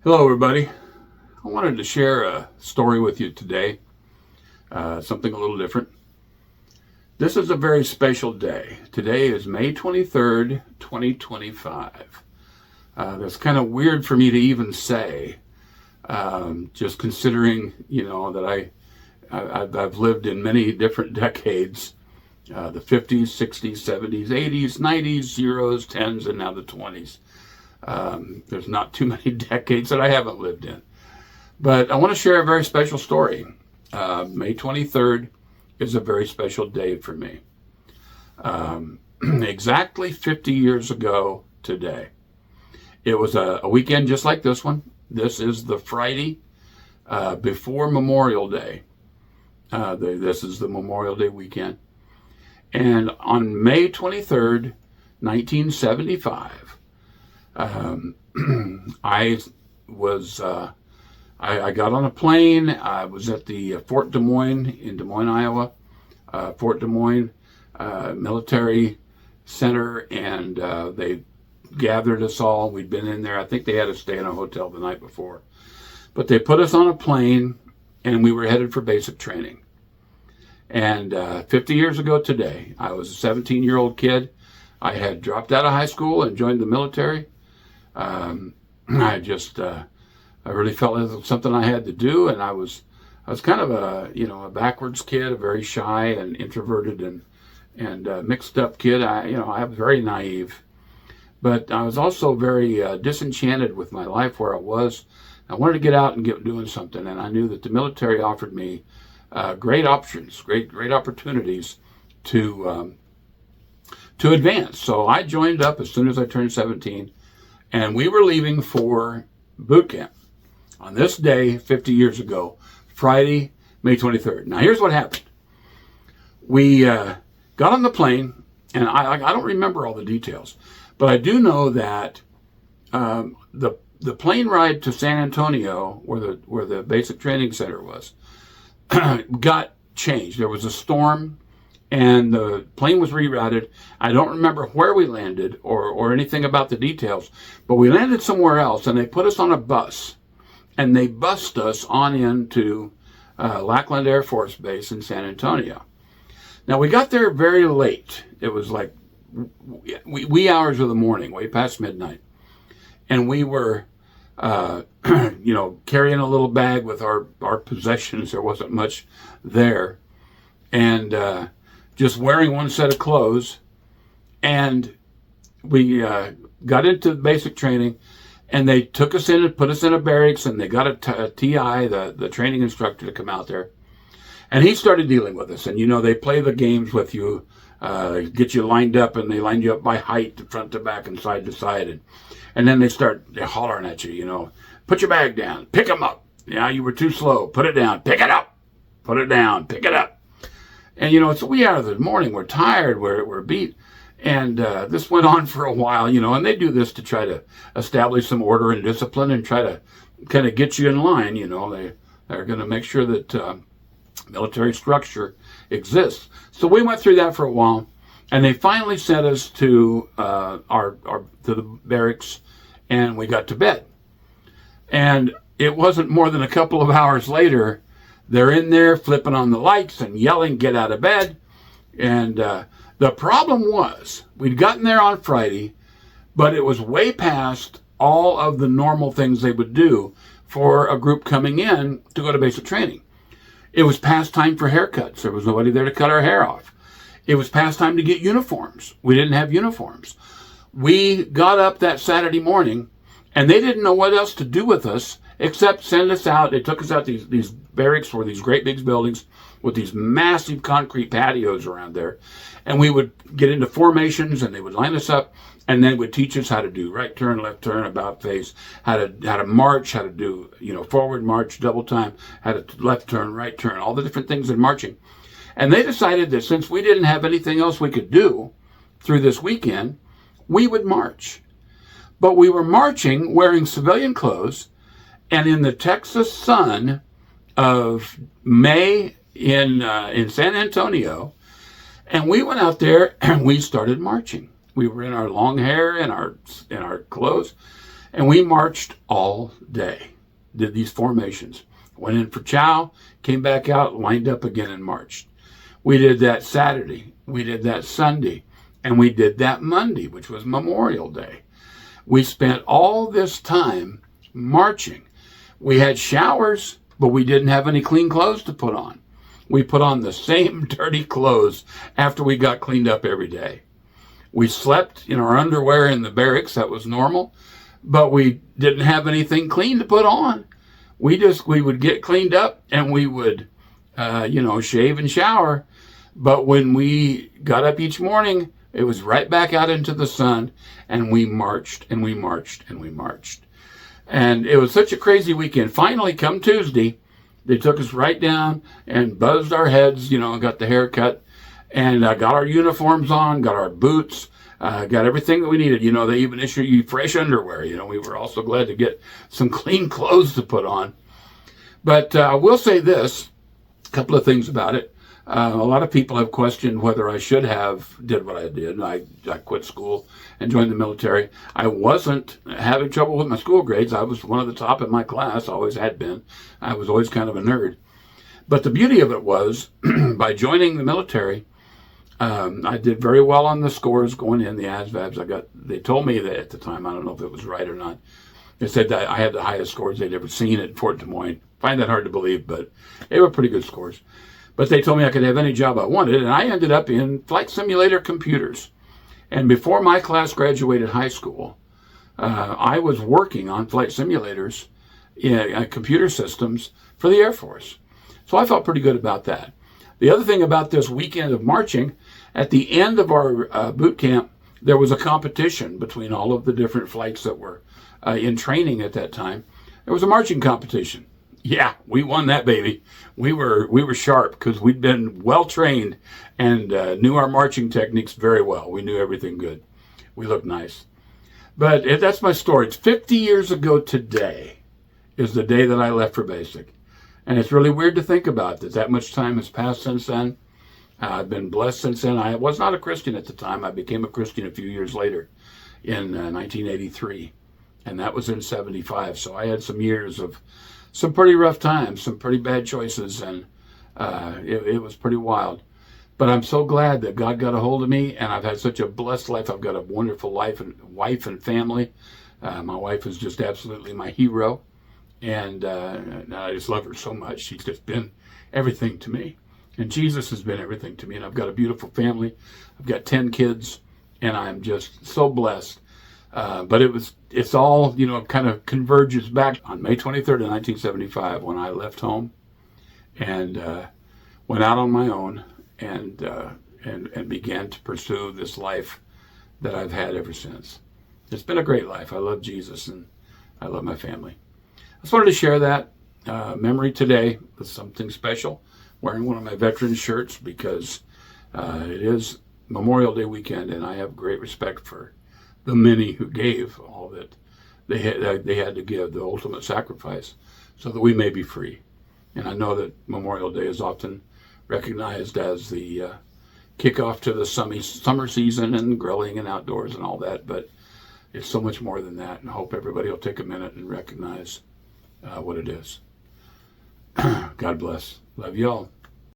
Hello, everybody. I wanted to share a story with you today, something a little different. This is a very special day. Today is May 23rd, 2025. That's kind of weird for me to even say, just considering, that I've lived in many different decades, the 50s, 60s, 70s, 80s, 90s, zeros, 10s, and now the 20s. There's not too many decades that I haven't lived in. But I want to share a very special story. May 23rd is a very special day for me. Exactly 50 years ago today. It was a weekend just like this one. This is the Friday before Memorial Day. This is the Memorial Day weekend. And on May 23rd, 1975, I got on a plane. I was at the Fort Des Moines in Des Moines, Iowa, Fort Des Moines Military Center, and they gathered us all. We'd been in there. I think they had us stay in a hotel the night before. But they put us on a plane, and we were headed for basic training. And 50 years ago today, I was a 17-year-old kid. I had dropped out of high school and joined the military. I really felt it was something I had to do, and I was kind of a backwards kid, a very shy and introverted and mixed up kid. I was very naive, but I was also very disenchanted with my life where I was. I wanted to get out and get doing something, and I knew that the military offered me great options, great opportunities to advance. So I joined up as soon as I turned 17, and we were leaving for boot camp on this day 50 years ago, Friday, May 23rd. Now here's what happened. We got on the plane, and I don't remember all the details, but I do know that the plane ride to San Antonio, where the basic training center was, got changed. There was a storm, and the plane was rerouted. I don't remember where we landed or anything about the details, but we landed somewhere else, and they put us on a bus, and they bussed us on into Lackland Air Force Base in San Antonio. Now, we got there very late. It was like wee hours of the morning, way past midnight, and we were carrying a little bag with our possessions. There wasn't much there, and just wearing one set of clothes. And we got into basic training, and they took us in and put us in a barracks, and they got a TI, the training instructor, to come out there. And he started dealing with us. And, they play the games with you, get you lined up, and they line you up by height, front to back and side to side. And then they're hollering at you, put your bag down, pick them up. Yeah, you were too slow, put it down, pick it up, put it down, pick it up. And, it's a wee hour of the morning. We're tired. We're beat. And this went on for a while, and they do this to try to establish some order and discipline and try to kind of get you in line. They're going to make sure that military structure exists. So we went through that for a while, and they finally sent us to to the barracks, and we got to bed. And it wasn't more than a couple of hours later, they're in there flipping on the lights and yelling, "Get out of bed!" And the problem was, we'd gotten there on Friday, but it was way past all of the normal things they would do for a group coming in to go to basic training. It was past time for haircuts. There was nobody there to cut our hair off. It was past time to get uniforms. We didn't have uniforms. We got up that Saturday morning, and they didn't know what else to do with us except send us out. They took us out. These barracks were these great big buildings with these massive concrete patios around there. And we would get into formations, and they would line us up, and then would teach us how to do right turn, left turn, about face, how to march, how to do, forward march, double time, how to left turn, right turn, all the different things in marching. And they decided that since we didn't have anything else we could do through this weekend, we would march. But we were marching wearing civilian clothes, and in the Texas sun of May in San Antonio, and we went out there and we started marching. We were in our long hair and our clothes, And we marched all day, did these formations. Went in for chow, came back out, lined up again and marched. We did that Saturday, we did that Sunday, and we did that Monday, which was Memorial Day. We spent all this time marching. We had showers, but we didn't have any clean clothes to put on. We put on the same dirty clothes after we got cleaned up every day. We slept in our underwear in the barracks, that was normal, but we didn't have anything clean to put on. We would get cleaned up and we would, shave and shower. But when we got up each morning, it was right back out into the sun, and we marched and we marched and we marched. And it was such a crazy weekend. Finally, come Tuesday, they took us right down and buzzed our heads, got the haircut, and got our uniforms on, got our boots, got everything that we needed. They even issue you fresh underwear. We were also glad to get some clean clothes to put on. But I will say this, a couple of things about it. A lot of people have questioned whether I should have did what I did. I quit school and joined the military. I wasn't having trouble with my school grades. I was one of the top in my class, always had been. I was always kind of a nerd. But the beauty of it was, by joining the military, I did very well on the scores going in, the ASVABs. They told me that at the time, I don't know if it was right or not. They said that I had the highest scores they'd ever seen at Fort Des Moines. Find that hard to believe, but they were pretty good scores. But they told me I could have any job I wanted, and I ended up in flight simulator computers. And before my class graduated high school, I was working on flight simulators, computer systems for the Air Force. So I felt pretty good about that. The other thing about this weekend of marching, at the end of our boot camp, there was a competition between all of the different flights that were in training at that time. There was a marching competition. Yeah, we won that baby. We were sharp because we'd been well trained and knew our marching techniques very well. We knew everything good. We looked nice. But that's my story. It's 50 years ago today is the day that I left for basic. And it's really weird to think about that much time has passed since then. I've been blessed since then. I was not a Christian at the time. I became a Christian a few years later in 1983. And that was in 75. So I had some years of some pretty rough times, some pretty bad choices, and it was pretty wild. But I'm so glad that God got a hold of me, and I've had such a blessed life. I've got a wonderful wife and family. My wife is just absolutely my hero, and I just love her so much. She's just been everything to me, and Jesus has been everything to me. And I've got a beautiful family. I've got 10 kids, and I'm just so blessed. But it's all, kind of converges back on May 23rd of 1975 when I left home and went out on my own and began to pursue this life that I've had ever since. It's been a great life. I love Jesus and I love my family. I just wanted to share that memory today with something special, wearing one of my veteran shirts because it is Memorial Day weekend and I have great respect for the many who gave all that they had to give, the ultimate sacrifice, so that we may be free. And I know that Memorial Day is often recognized as the kickoff to the summer season and grilling and outdoors and all that, but it's so much more than that, and I hope everybody will take a minute and recognize what it is. God bless. Love you all.